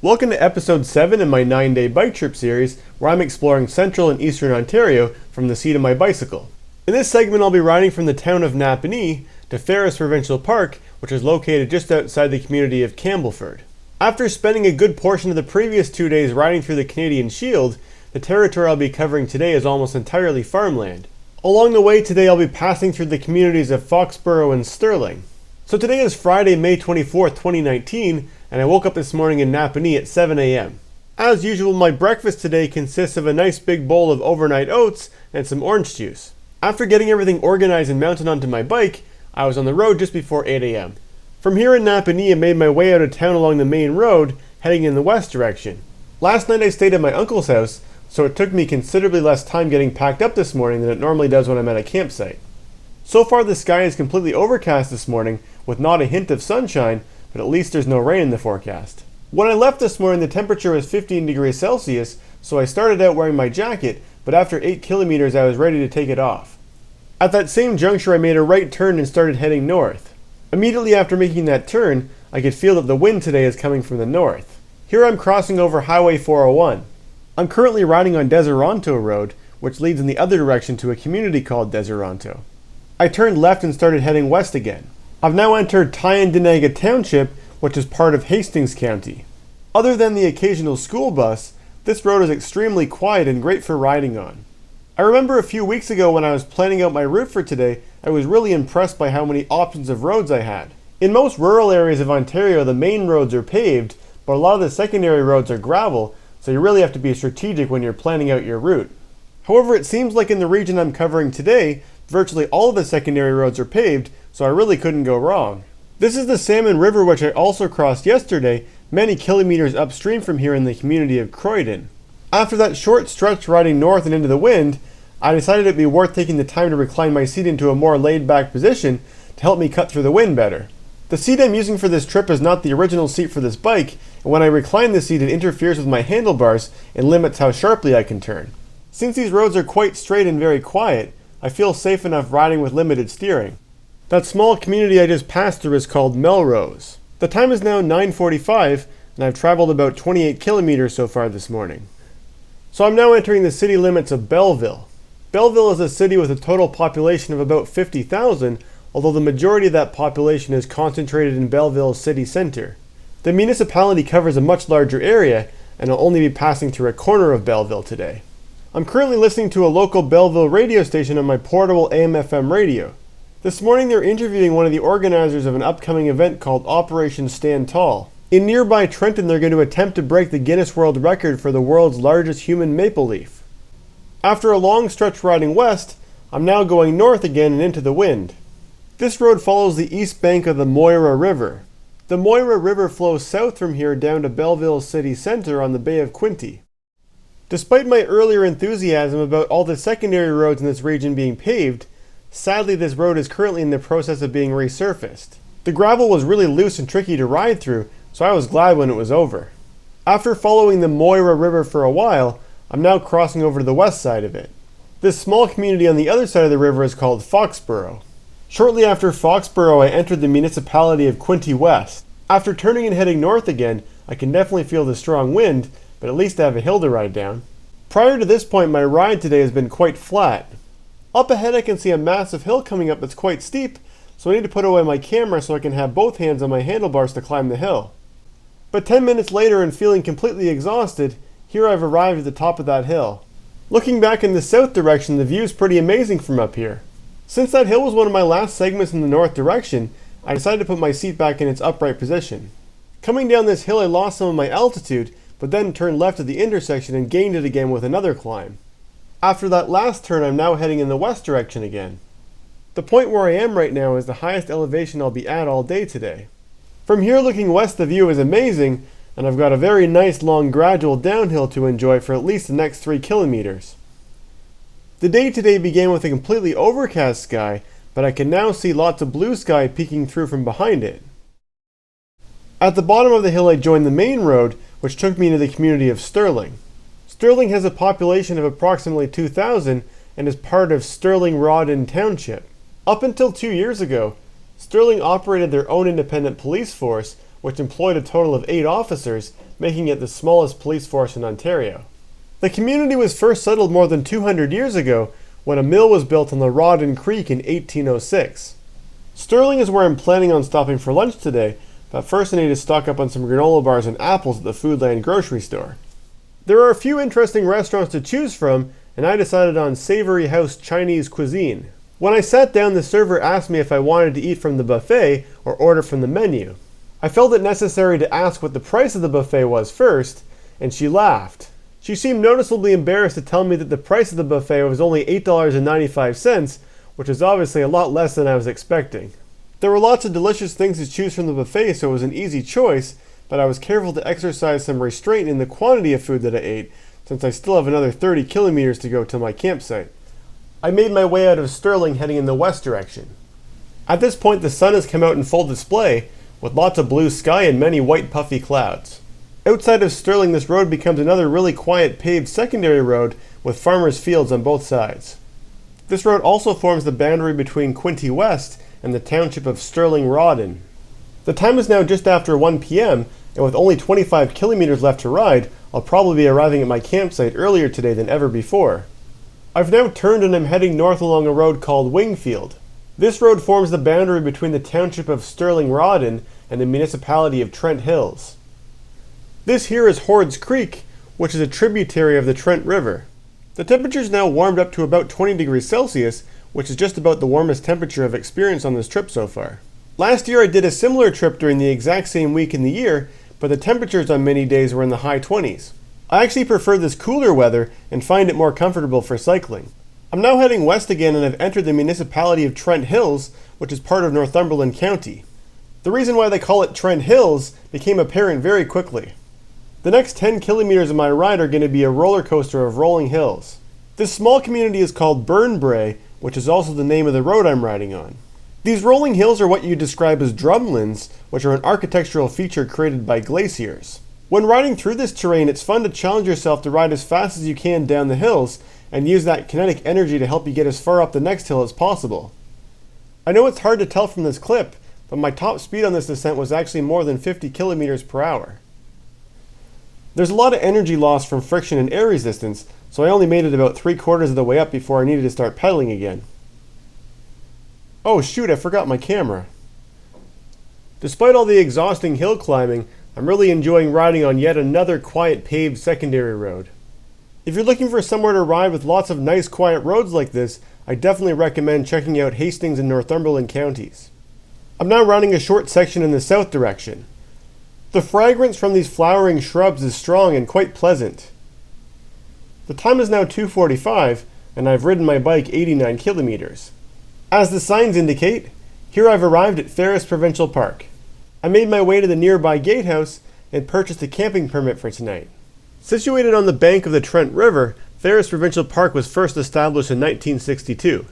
Welcome to episode 7 in my 9-day bike trip series, where I'm exploring central and eastern Ontario from the seat of my bicycle. In this segment I'll be riding from the town of Napanee to Ferris Provincial Park, which is located just outside the community of Campbellford. After spending a good portion of the previous 2 days riding through the Canadian Shield, the territory I'll be covering today is almost entirely farmland. Along the way today I'll be passing through the communities of Foxborough and Stirling. So today is Friday, May 24th, 2019, and I woke up this morning in Napanee at 7 a.m. As usual, my breakfast today consists of a nice big bowl of overnight oats and some orange juice. After getting everything organized and mounted onto my bike, I was on the road just before 8 a.m. From here in Napanee, I made my way out of town along the main road, heading in the west direction. Last night I stayed at my uncle's house, so it took me considerably less time getting packed up this morning than it normally does when I'm at a campsite. So far the sky is completely overcast this morning, with not a hint of sunshine, but at least there's no rain in the forecast. When I left this morning the temperature was 15 degrees Celsius, so I started out wearing my jacket, but after 8 kilometers I was ready to take it off. At that same juncture I made a right turn and started heading north. Immediately after making that turn, I could feel that the wind today is coming from the north. Here I'm crossing over Highway 401. I'm currently riding on Deseronto Road, which leads in the other direction to a community called Deseronto. I turned left and started heading west again. I've now entered Tyendinaga Township, which is part of Hastings County. Other than the occasional school bus, this road is extremely quiet and great for riding on. I remember a few weeks ago when I was planning out my route for today, I was really impressed by how many options of roads I had. In most rural areas of Ontario, the main roads are paved, but a lot of the secondary roads are gravel, so you really have to be strategic when you're planning out your route. However, it seems like in the region I'm covering today, virtually all of the secondary roads are paved, so I really couldn't go wrong. This is the Salmon River, which I also crossed yesterday, many kilometers upstream from here in the community of Croydon. After that short stretch riding north and into the wind, I decided it'd be worth taking the time to recline my seat into a more laid-back position to help me cut through the wind better. The seat I'm using for this trip is not the original seat for this bike, and when I recline the seat it interferes with my handlebars and limits how sharply I can turn. Since these roads are quite straight and very quiet, I feel safe enough riding with limited steering. That small community I just passed through is called Melrose. The time is now 9:45 and I've traveled about 28 kilometers so far this morning. So I'm now entering the city limits of Belleville. Belleville is a city with a total population of about 50,000, although the majority of that population is concentrated in Belleville's city centre. The municipality covers a much larger area and I'll only be passing through a corner of Belleville today. I'm currently listening to a local Belleville radio station on my portable AM/FM radio. This morning they're interviewing one of the organizers of an upcoming event called Operation Stand Tall. In nearby Trenton they're going to attempt to break the Guinness World Record for the world's largest human maple leaf. After a long stretch riding west, I'm now going north again and into the wind. This road follows the east bank of the Moira River. The Moira River flows south from here down to Belleville's city centre on the Bay of Quinte. Despite my earlier enthusiasm about all the secondary roads in this region being paved, sadly this road is currently in the process of being resurfaced. The gravel was really loose and tricky to ride through, so I was glad when it was over. After following the Moira River for a while, I'm now crossing over to the west side of it. This small community on the other side of the river is called Foxborough. Shortly after Foxborough I entered the municipality of Quinte West. After turning and heading north again, I can definitely feel the strong wind, but at least I have a hill to ride down. Prior to this point my ride today has been quite flat. Up ahead I can see a massive hill coming up that's quite steep, so I need to put away my camera so I can have both hands on my handlebars to climb the hill. But 10 minutes later and feeling completely exhausted, here I've arrived at the top of that hill. Looking back in the south direction, the view is pretty amazing from up here. Since that hill was one of my last segments in the north direction, I decided to put my seat back in its upright position. Coming down this hill I lost some of my altitude, but then turned left at the intersection and gained it again with another climb. After that last turn I'm now heading in the west direction again. The point where I am right now is the highest elevation I'll be at all day today. From here looking west the view is amazing, and I've got a very nice long gradual downhill to enjoy for at least the next 3 kilometers. The day today began with a completely overcast sky, but I can now see lots of blue sky peeking through from behind it. At the bottom of the hill I joined the main road, which took me into the community of Stirling. Stirling has a population of approximately 2,000 and is part of Stirling-Rawdon Township. Up until 2 years ago, Stirling operated their own independent police force, which employed a total of 8 officers, making it the smallest police force in Ontario. The community was first settled more than 200 years ago when a mill was built on the Hordes Creek in 1806. Sterling is where I'm planning on stopping for lunch today, but first I need to stock up on some granola bars and apples at the Foodland grocery store. There are a few interesting restaurants to choose from, and I decided on Savory House Chinese cuisine. When I sat down, the server asked me if I wanted to eat from the buffet or order from the menu. I felt it necessary to ask what the price of the buffet was first, and she laughed. She seemed noticeably embarrassed to tell me that the price of the buffet was only $8.95, which is obviously a lot less than I was expecting. There were lots of delicious things to choose from the buffet, so it was an easy choice, but I was careful to exercise some restraint in the quantity of food that I ate, since I still have another 30 kilometers to go to my campsite. I made my way out of Sterling heading in the west direction. At this point the sun has come out in full display, with lots of blue sky and many white puffy clouds. Outside of Sterling, this road becomes another really quiet paved secondary road with farmers' fields on both sides. This road also forms the boundary between Quinte West and the township of Sterling-Rawdon. The time is now just after 1 p.m., and with only 25 kilometers left to ride, I'll probably be arriving at my campsite earlier today than ever before. I've now turned and am heading north along a road called Wingfield. This road forms the boundary between the township of Sterling-Rawdon and the municipality of Trent Hills. This here is Hordes Creek, which is a tributary of the Trent River. The temperature is now warmed up to about 20 degrees Celsius, which is just about the warmest temperature I've experienced on this trip so far. Last year I did a similar trip during the exact same week in the year, but the temperatures on many days were in the high 20s. I actually prefer this cooler weather and find it more comfortable for cycling. I'm now heading west again and have entered the municipality of Trent Hills, which is part of Northumberland County. The reason why they call it Trent Hills became apparent very quickly. The next 10 kilometers of my ride are going to be a roller coaster of rolling hills. This small community is called Burnbrae, which is also the name of the road I'm riding on. These rolling hills are what you describe as drumlins, which are an architectural feature created by glaciers. When riding through this terrain, it's fun to challenge yourself to ride as fast as you can down the hills and use that kinetic energy to help you get as far up the next hill as possible. I know it's hard to tell from this clip, but my top speed on this descent was actually more than 50 kilometers per hour. There's a lot of energy loss from friction and air resistance, so I only made it about 3/4 of the way up before I needed to start pedaling again. Oh shoot, I forgot my camera. Despite all the exhausting hill climbing, I'm really enjoying riding on yet another quiet paved secondary road. If you're looking for somewhere to ride with lots of nice quiet roads like this, I definitely recommend checking out Hastings and Northumberland counties. I'm now riding a short section in the south direction. The fragrance from these flowering shrubs is strong and quite pleasant. The time is now 2:45 and I've ridden my bike 89 kilometers. As the signs indicate, here I've arrived at Ferris Provincial Park. I made my way to the nearby gatehouse and purchased a camping permit for tonight. Situated on the bank of the Trent River, Ferris Provincial Park was first established in 1962.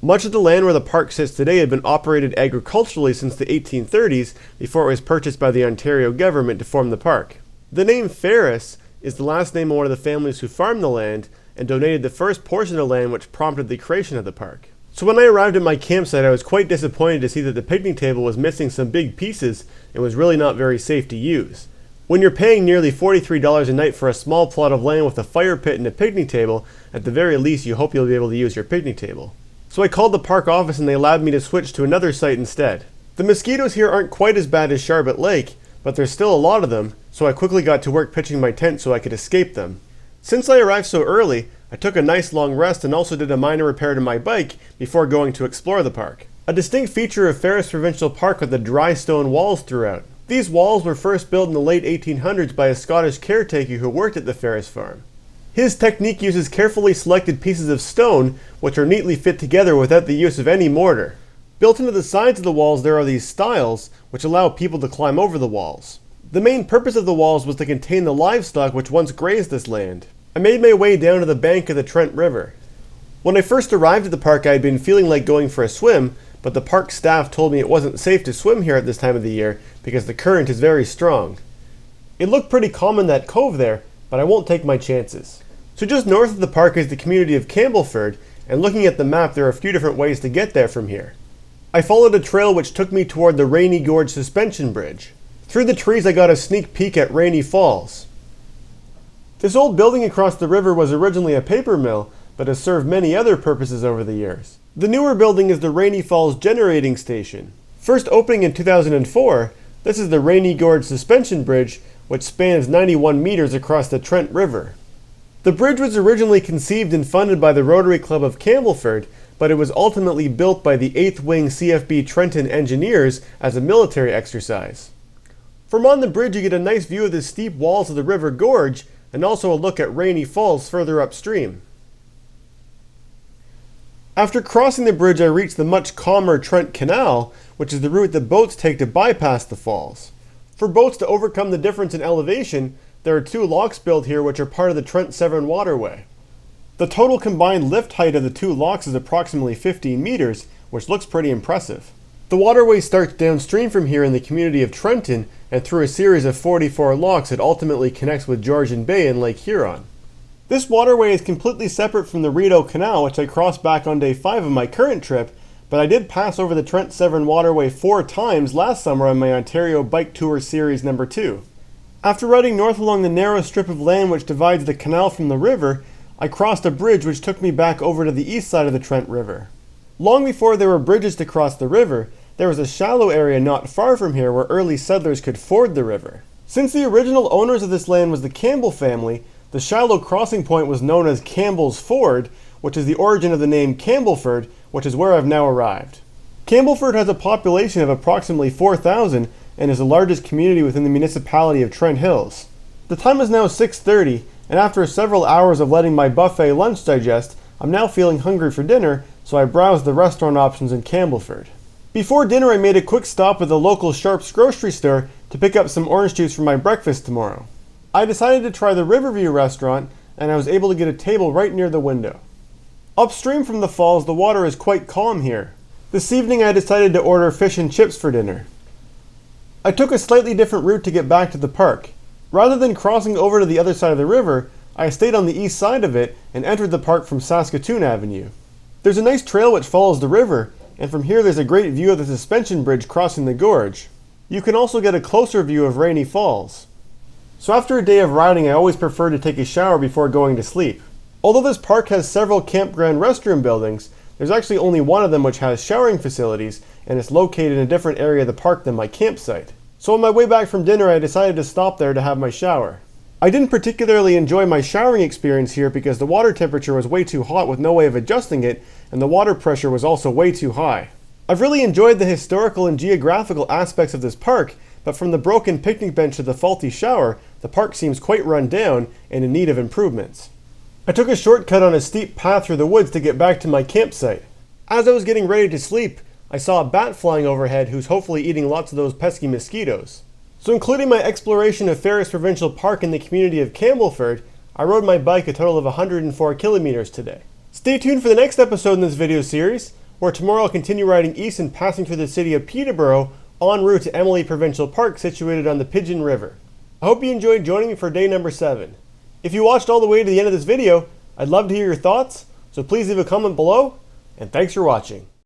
Much of the land where the park sits today had been operated agriculturally since the 1830s before it was purchased by the Ontario government to form the park. The name Ferris is the last name of one of the families who farmed the land and donated the first portion of land which prompted the creation of the park. So when I arrived at my campsite, I was quite disappointed to see that the picnic table was missing some big pieces and was really not very safe to use. When you're paying nearly $43 a night for a small plot of land with a fire pit and a picnic table, at the very least you hope you'll be able to use your picnic table. So I called the park office and they allowed me to switch to another site instead. The mosquitoes here aren't quite as bad as Charbot Lake, but there's still a lot of them, so I quickly got to work pitching my tent so I could escape them. Since I arrived so early, I took a nice long rest and also did a minor repair to my bike before going to explore the park. A distinct feature of Ferris Provincial Park are the dry stone walls throughout. These walls were first built in the late 1800s by a Scottish caretaker who worked at the Ferris farm. His technique uses carefully selected pieces of stone which are neatly fit together without the use of any mortar. Built into the sides of the walls there are these stiles which allow people to climb over the walls. The main purpose of the walls was to contain the livestock which once grazed this land. I made my way down to the bank of the Trent River. When I first arrived at the park I had been feeling like going for a swim, but the park staff told me it wasn't safe to swim here at this time of the year because the current is very strong. It looked pretty calm in that cove there, but I won't take my chances. So just north of the park is the community of Campbellford, and looking at the map there are a few different ways to get there from here. I followed a trail which took me toward the Rainy Gorge suspension bridge. Through the trees I got a sneak peek at Rainy Falls. This old building across the river was originally a paper mill, but has served many other purposes over the years. The newer building is the Rainy Falls Generating Station. First opening in 2004, this is the Rainy Gorge Suspension Bridge, which spans 91 meters across the Trent River. The bridge was originally conceived and funded by the Rotary Club of Campbellford, but it was ultimately built by the 8th Wing CFB Trenton engineers as a military exercise. From on the bridge you get a nice view of the steep walls of the River Gorge, and also a look at Rainy Falls further upstream. After crossing the bridge I reached the much calmer Trent Canal, which is the route that boats take to bypass the falls. For boats to overcome the difference in elevation, there are 2 locks built here which are part of the Trent Severn waterway. The total combined lift height of the 2 locks is approximately 15 meters, which looks pretty impressive. The waterway starts downstream from here in the community of Trenton, and through a series of 44 locks it ultimately connects with Georgian Bay and Lake Huron. This waterway is completely separate from the Rideau Canal, which I crossed back on day 5 of my current trip, but I did pass over the Trent Severn waterway 4 times last summer on my Ontario Bike Tour Series number 2. After riding north along the narrow strip of land which divides the canal from the river, I crossed a bridge which took me back over to the east side of the Trent River. Long before there were bridges to cross the river, there was a shallow area not far from here where early settlers could ford the river. Since the original owners of this land was the Campbell family, the shallow crossing point was known as Campbell's Ford, which is the origin of the name Campbellford, which is where I've now arrived. Campbellford has a population of approximately 4,000 and is the largest community within the municipality of Trent Hills. The time is now 6:30, and after several hours of letting my buffet lunch digest, I'm now feeling hungry for dinner, so I browsed the restaurant options in Campbellford. Before dinner I made a quick stop at the local Sharp's grocery store to pick up some orange juice for my breakfast tomorrow. I decided to try the Riverview Restaurant, and I was able to get a table right near the window. Upstream from the falls, the water is quite calm here. This evening I decided to order fish and chips for dinner. I took a slightly different route to get back to the park. Rather than crossing over to the other side of the river, I stayed on the east side of it and entered the park from Saskatoon Avenue. There's a nice trail which follows the river, and from here there's a great view of the suspension bridge crossing the gorge. You can also get a closer view of Rainy Falls. So after a day of riding, I always prefer to take a shower before going to sleep. Although this park has several campground restroom buildings, there's actually only one of them which has showering facilities, and it's located in a different area of the park than my campsite. So on my way back from dinner I decided to stop there to have my shower. I didn't particularly enjoy my showering experience here because the water temperature was way too hot with no way of adjusting it, and the water pressure was also way too high. I've really enjoyed the historical and geographical aspects of this park, but from the broken picnic bench to the faulty shower, the park seems quite run down and in need of improvements. I took a shortcut on a steep path through the woods to get back to my campsite. As I was getting ready to sleep, I saw a bat flying overhead who's hopefully eating lots of those pesky mosquitoes. So including my exploration of Ferris Provincial Park in the community of Campbellford, I rode my bike a total of 104 kilometers today. Stay tuned for the next episode in this video series, where tomorrow I'll continue riding east and passing through the city of Peterborough en route to Emily Provincial Park situated on the Pigeon River. I hope you enjoyed joining me for day number 7. If you watched all the way to the end of this video, I'd love to hear your thoughts, so please leave a comment below, and thanks for watching.